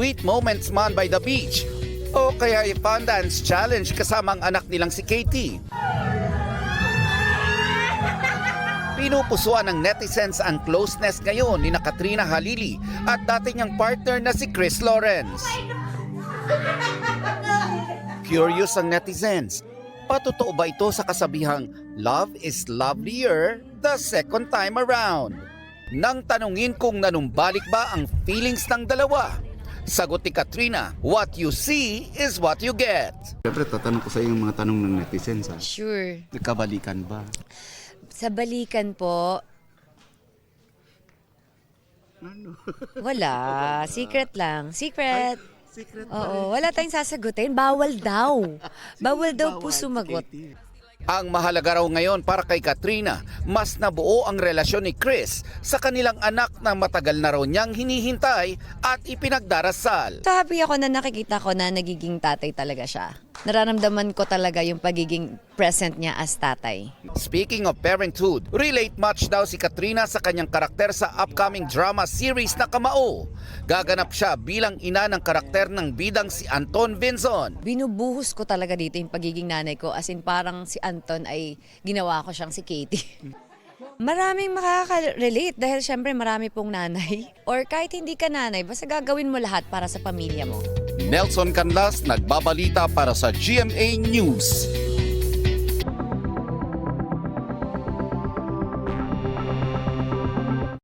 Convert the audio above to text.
sweet moments man by the beach o kaya i-fondance challenge kasama ang anak nilang si Katie. Pinupusuan ng netizens ang closeness ngayon ni Katrina Halili at dati niyang partner na si Chris Lawrence. Curious ang netizens, patotoo ba ito sa kasabihang love is lovelier the second time around? Nang tanungin kung nanumbalik ba ang feelings ng dalawa, sagot ni Katrina, what you see is what you get. Siyempre, tatanong ko sa iyo yung mga tanong ng netizens. Ha? Sure. Nagkabalikan ba? Sa balikan po, Ano? wala. Secret lang. Secret. Secret Oo, wala tayong sasagutin. Bawal daw. Bawal daw po sumagot. Ang mahalaga raw ngayon para kay Katrina, mas nabuo ang relasyon ni Chris sa kanilang anak na matagal na raw niyang hinihintay at ipinagdarasal. Happy ako na nakikita ko na nagiging tatay talaga siya. Nararamdaman ko talaga yung pagiging present niya as tatay. Speaking of parenthood, relate much daw si Katrina sa kanyang karakter sa upcoming drama series na Kamao. Gaganap siya bilang ina ng karakter ng bidang si Anton Vinzon. Binubuhos ko talaga dito yung pagiging nanay ko, as in parang si Anton ay ginawa ko siyang si Katie. Maraming makaka-relate dahil syempre marami pong nanay. Or kahit hindi ka nanay, basta gagawin mo lahat para sa pamilya mo. Nelson Canlas, nagbabalita para sa GMA News.